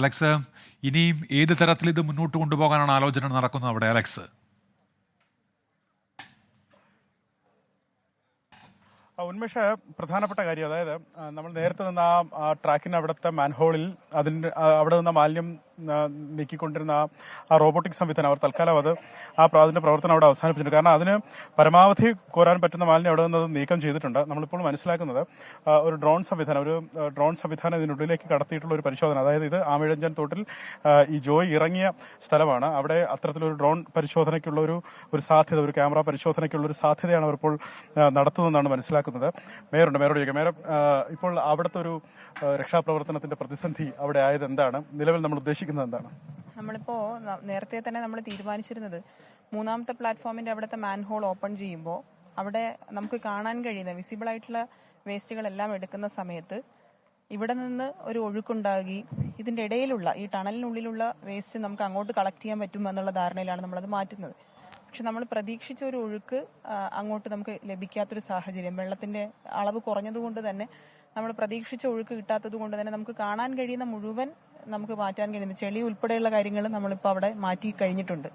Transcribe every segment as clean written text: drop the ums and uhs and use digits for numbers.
Alex, ഇനിയും ഏത് തരത്തിൽ ഇത് മുന്നോട്ട് കൊണ്ടുപോകാനാണ് ആലോചന നടക്കുന്നത് അവിടെ അലക്സ്? ഉന്മേഷ, പ്രധാനപ്പെട്ട കാര്യം, അതായത് നമ്മൾ നേരത്തെ നിന്ന് ആ ട്രാക്കിന് അവിടുത്തെ മാൻഹോളിൽ അവിടെ നിന്ന് മാലിന്യം നീക്കിക്കൊണ്ടിരുന്ന ആ റോബോട്ടിക് സംവിധാനം അവർ തൽക്കാലം അതിന്റെ പ്രവർത്തനം അവിടെ അവസാനിപ്പിച്ചിട്ടുണ്ട്. കാരണം അതിന് പരമാവധി കോരാൻ പറ്റുന്ന മാലിന്യം അവിടെ നിന്ന് നീക്കം ചെയ്തിട്ടുണ്ട്. നമ്മളിപ്പോൾ മനസ്സിലാക്കുന്നത് ഒരു ഡ്രോൺ സംവിധാനം ഇതിനുള്ളിലേക്ക് കടത്തിയിട്ടുള്ള ഒരു പരിശോധന, അതായത് ഇത് ആമിഴഞ്ചൻ തോട്ടിൽ ഈ ജോയ് ഇറങ്ങിയ സ്ഥലമാണ്. അവിടെ അത്തരത്തിലൊരു ഡ്രോൺ പരിശോധനയ്ക്കുള്ള ഒരു സാധ്യത, ഒരു ക്യാമറ പരിശോധനയ്ക്കുള്ള ഒരു സാധ്യതയാണ് അവർ ഇപ്പോൾ നടത്തുന്നതെന്നാണ് മനസ്സിലാക്കുന്നത്. മേയറോട് ചോദിക്കാം. മേയർ, ഇപ്പോൾ അവിടുത്തെ ഒരു രക്ഷാപ്രവർത്തനത്തിന്റെ പ്രതിസന്ധി അവിടെ ആയത് എന്താണ്? നിലവിൽ നമ്മൾ ഉദ്ദേശിക്കുന്നത് എന്താണ്? നമ്മളിപ്പോ നേരത്തെ തന്നെ നമ്മൾ തീരുമാനിച്ചിരുന്നത് മൂന്നാമത്തെ പ്ലാറ്റ്ഫോമിന്റെ അവിടുത്തെ മാൻഹോൾ ഓപ്പൺ ചെയ്യുമ്പോൾ അവിടെ നമുക്ക് കാണാൻ കഴിയുന്ന വിസിബിൾ ആയിട്ടുള്ള വേസ്റ്റുകളെല്ലാം എടുക്കുന്ന സമയത്ത് ഇവിടെ നിന്ന് ഒരു ഒഴുക്കുണ്ടാകുകയും ഇതിന്റെ ഇടയിലുള്ള ഈ ടണലിനുള്ളിലുള്ള വേസ്റ്റ് നമുക്ക് അങ്ങോട്ട് കളക്ട് ചെയ്യാൻ പറ്റും എന്നുള്ള ധാരണയിലാണ് നമ്മളത് മാറ്റുന്നത്. പക്ഷെ നമ്മൾ പ്രതീക്ഷിച്ച ഒരു ഒഴുക്ക് അങ്ങോട്ട് നമുക്ക് ലഭിക്കാത്തൊരു സാഹചര്യം, വെള്ളത്തിന്റെ അളവ് കുറഞ്ഞതുകൊണ്ട് തന്നെ നമ്മൾ പ്രതീക്ഷിച്ച ഒഴുക്ക് കിട്ടാത്തത് കൊണ്ട് തന്നെ നമുക്ക് കാണാൻ കഴിയുന്ന മുഴുവൻ നമുക്ക് മാറ്റാൻ കഴിയുന്ന ചെളി ഉൾപ്പെടെയുള്ള കാര്യങ്ങൾ നമ്മളിപ്പോൾ അവിടെ മാറ്റി കഴിഞ്ഞിട്ടുണ്ട്.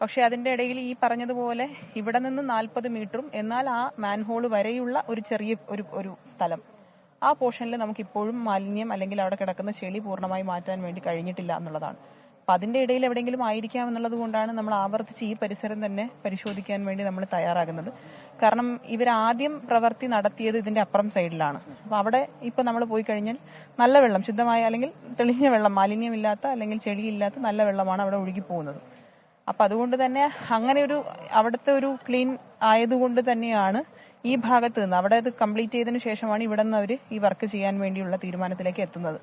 പക്ഷെ അതിന്റെ ഇടയിൽ ഈ പറഞ്ഞതുപോലെ ഇവിടെ നിന്ന് 40 മീറ്ററും എന്നാൽ ആ മാൻഹോൾ വരെയുള്ള ഒരു ചെറിയ ഒരു സ്ഥലം, ആ പോർഷനിൽ നമുക്ക് ഇപ്പോഴും മാലിന്യം അല്ലെങ്കിൽ അവിടെ കിടക്കുന്ന ചെളി പൂർണ്ണമായി മാറ്റാൻ വേണ്ടി കഴിഞ്ഞിട്ടില്ല എന്നുള്ളതാണ്. അപ്പൊ അതിന്റെ ഇടയിൽ എവിടെയെങ്കിലും ആയിരിക്കാം എന്നുള്ളത് കൊണ്ടാണ് നമ്മൾ ആവർത്തിച്ച് ഈ പരിസരം തന്നെ പരിശോധിക്കാൻ വേണ്ടി നമ്മൾ തയ്യാറാകുന്നത്. കാരണം ഇവരാദ്യം പ്രവൃത്തി നടത്തിയത് ഇതിന്റെ അപ്പുറം സൈഡിലാണ്. അപ്പൊ അവിടെ ഇപ്പൊ നമ്മൾ പോയി കഴിഞ്ഞാൽ നല്ല വെള്ളം, ശുദ്ധമായ അല്ലെങ്കിൽ തെളിഞ്ഞ വെള്ളം, മാലിന്യമില്ലാത്ത അല്ലെങ്കിൽ ചെളിയില്ലാത്ത നല്ല വെള്ളമാണ് അവിടെ ഒഴുകി പോകുന്നത്. അപ്പൊ അതുകൊണ്ട് തന്നെ അങ്ങനെ അവിടുത്തെ ഒരു ക്ലീൻ ആയതുകൊണ്ട് തന്നെയാണ് ഈ ഭാഗത്ത് നിന്ന് അവിടെ അത് കംപ്ലീറ്റ് ചെയ്തതിനു ശേഷമാണ് ഇവിടെ നിന്ന് അവർ ഈ വർക്ക് ചെയ്യാൻ വേണ്ടിയുള്ള തീരുമാനത്തിലേക്ക് എത്തുന്നത്.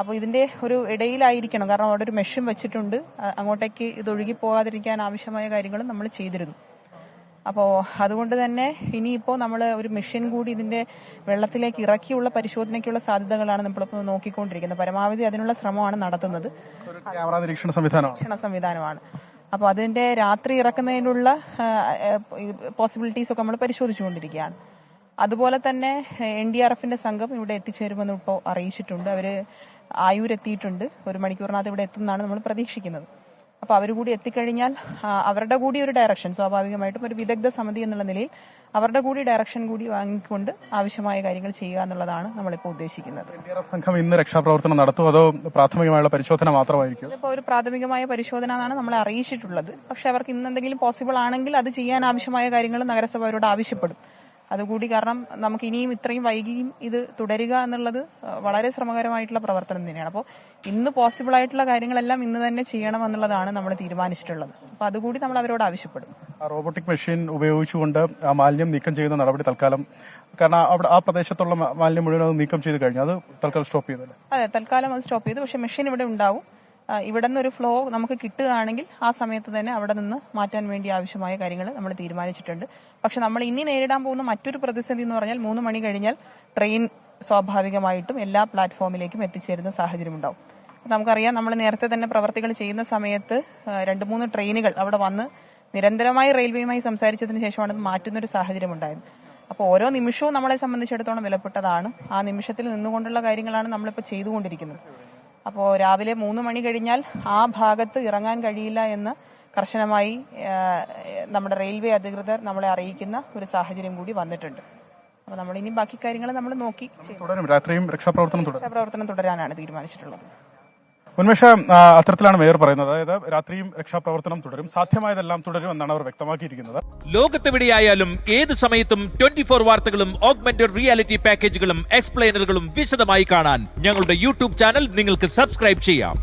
അപ്പോൾ ഇതിന്റെ ഒരു ഇടയിലായിരിക്കണം, കാരണം അവിടെ ഒരു മെഷീൻ വെച്ചിട്ടുണ്ട്, അങ്ങോട്ടേക്ക് ഇത് ഒഴുകി പോകാതിരിക്കാൻ ആവശ്യമായ കാര്യങ്ങളും നമ്മൾ ചെയ്തിരുന്നു. അപ്പോൾ അതുകൊണ്ട് തന്നെ ഇനിയിപ്പോൾ നമ്മൾ ഒരു മെഷീൻ കൂടി ഇതിന്റെ വെള്ളത്തിലേക്ക് ഇറക്കിയുള്ള പരിശോധനയ്ക്കുള്ള സാധ്യതകളാണ് നമ്മളിപ്പോൾ നോക്കിക്കൊണ്ടിരിക്കുന്നത്. പരമാവധി അതിനുള്ള ശ്രമമാണ് നടത്തുന്നത്. നിരീക്ഷണ സംവിധാനമാണ്. അപ്പോൾ അതിന്റെ രാത്രി ഇറക്കുന്നതിനുള്ള പോസിബിലിറ്റീസ് ഒക്കെ നമ്മൾ പരിശോധിച്ചുകൊണ്ടിരിക്കുകയാണ്. അതുപോലെ തന്നെ NDRFന്റെ സംഘം ഇവിടെ എത്തിച്ചേരുമെന്ന് ഇപ്പോൾ അറിയിച്ചിട്ടുണ്ട്. അവര് ആയൂർ എത്തിയിട്ടുണ്ട്. 1 മണിക്കൂറിനകത്ത് ഇവിടെ എത്തുമെന്നാണ് നമ്മൾ പ്രതീക്ഷിക്കുന്നത്. അപ്പോൾ അവർ കൂടി എത്തിക്കഴിഞ്ഞാൽ അവരുടെ കൂടി ഒരു ഡയറക്ഷൻ, സ്വാഭാവികമായിട്ടും ഒരു വിദഗ്ധ സമിതി എന്നുള്ള നിലയിൽ അവരുടെ കൂടി ഡയറക്ഷൻ കൂടി വാങ്ങിക്കൊണ്ട് ആവശ്യമായ കാര്യങ്ങൾ ചെയ്യുക എന്നുള്ളതാണ് നമ്മളിപ്പോൾ ഉദ്ദേശിക്കുന്നത്. NDRF സംഘം ഇന്ന് രക്ഷാപ്രവർത്തനം നടത്തും, അതോ പ്രാഥമികമായ പരിശോധന മാത്രമായിരിക്കും? ഇപ്പോൾ ഒരു പ്രാഥമികമായ പരിശോധന എന്നാണ് നമ്മളെ അറിയിച്ചിട്ടുള്ളത്. പക്ഷെ അവർക്ക് ഇന്ന് എന്തെങ്കിലും പോസിബിൾ ആണെങ്കിൽ അത് ചെയ്യാൻ ആവശ്യമായ കാര്യങ്ങൾ നഗരസഭ അവരോട് ആവശ്യപ്പെടും. അതുകൂടി, കാരണം നമുക്ക് ഇനിയും ഇത്രയും വൈകിയും ഇത് തുടരുക എന്നുള്ളത് വളരെ ശ്രമകരമായിട്ടുള്ള പ്രവർത്തനം തന്നെയാണ്. അപ്പോൾ ഇന്ന് പോസിബിൾ ആയിട്ടുള്ള കാര്യങ്ങളെല്ലാം ഇന്ന് തന്നെ ചെയ്യണം എന്നുള്ളതാണ് നമ്മൾ തീരുമാനിച്ചിട്ടുള്ളത്. അപ്പോൾ അതുകൂടി നമ്മൾ അവരോട് ആവശ്യപ്പെടും. റോബോട്ടിക് മെഷീൻ ഉപയോഗിച്ചുകൊണ്ട് ആ മാലിന്യം നീക്കം ചെയ്യുന്ന നടപടി തൽക്കാലം, കാരണം അവിടെ ആ പ്രദേശത്തുള്ള മാലിന്യം മുഴുവൻ അത് നീക്കം ചെയ്ത് കഴിഞ്ഞു, അത് തൽക്കാലം സ്റ്റോപ്പ് ചെയ്തല്ലേ? അതെ, തൽക്കാലം അത് സ്റ്റോപ്പ് ചെയ്തു. പക്ഷെ മെഷീൻ ഇവിടെ ഉണ്ടാവും. ഇവിടെ നിന്നൊരു ഫ്ലോ നമുക്ക് കിട്ടുകയാണെങ്കിൽ ആ സമയത്ത് തന്നെ അവിടെ നിന്ന് മാറ്റാൻ വേണ്ടി ആവശ്യമായ കാര്യങ്ങൾ നമ്മൾ തീരുമാനിച്ചിട്ടുണ്ട്. പക്ഷെ നമ്മൾ ഇനി നേരിടാൻ പോകുന്ന മറ്റൊരു പ്രതിസന്ധി എന്ന് പറഞ്ഞാൽ 3 മണി കഴിഞ്ഞാൽ ട്രെയിൻ സ്വാഭാവികമായിട്ടും എല്ലാ പ്ലാറ്റ്ഫോമിലേക്കും എത്തിച്ചേരുന്ന സാഹചര്യം ഉണ്ടാവും. നമുക്കറിയാം, നമ്മൾ നേരത്തെ തന്നെ പ്രവർത്തികൾ ചെയ്യുന്ന സമയത്ത് 2-3 ട്രെയിനുകൾ അവിടെ വന്ന് നിരന്തരമായി റെയിൽവേയുമായി സംസാരിച്ചതിന് ശേഷമാണ് മാറ്റുന്നൊരു സാഹചര്യം ഉണ്ടായത്. അപ്പോൾ ഓരോ നിമിഷവും നമ്മളെ സംബന്ധിച്ചിടത്തോളം വിലപ്പെട്ടതാണ്. ആ നിമിഷത്തിൽ നിന്നുകൊണ്ടുള്ള കാര്യങ്ങളാണ് നമ്മളിപ്പോൾ ചെയ്തുകൊണ്ടിരിക്കുന്നത്. അപ്പോൾ രാവിലെ 3 മണി കഴിഞ്ഞാൽ ആ ഭാഗത്ത് ഇറങ്ങാൻ കഴിയില്ല എന്ന് കർശനമായി നമ്മുടെ റെയിൽവേ അധികൃതർ നമ്മളെ അറിയിക്കുന്ന ഒരു സാഹചര്യം കൂടി വന്നിട്ടുണ്ട്. അപ്പോൾ നമ്മൾ ഇനി ബാക്കി കാര്യങ്ങൾ നമ്മൾ നോക്കി രാത്രിയും രക്ഷാപ്രവർത്തനം തുടരാനാണ് തീരുമാനിച്ചിട്ടുള്ളത്. ഉന്മേഷ, അത്തരത്തിലാണ് മേയർ പറയുന്നത്. അതായത് രാത്രിയും രക്ഷാപ്രവർത്തനം തുടരും, സാധ്യമായതെല്ലാം തുടരും എന്നാണ് അവർ വ്യക്തമാക്കിയിരിക്കുന്നത്. ലോകത്തെവിടെയായാലും ഏത് സമയത്തും 24 വാർത്തകളും ഓഗ്മെന്റഡ് റിയാലിറ്റി പാക്കേജുകളും എക്സ്പ്ലെയിനറുകളും വിശദമായി കാണാൻ ഞങ്ങളുടെ YouTube ചാനൽ നിങ്ങൾക്ക് സബ്സ്ക്രൈബ് ചെയ്യാം.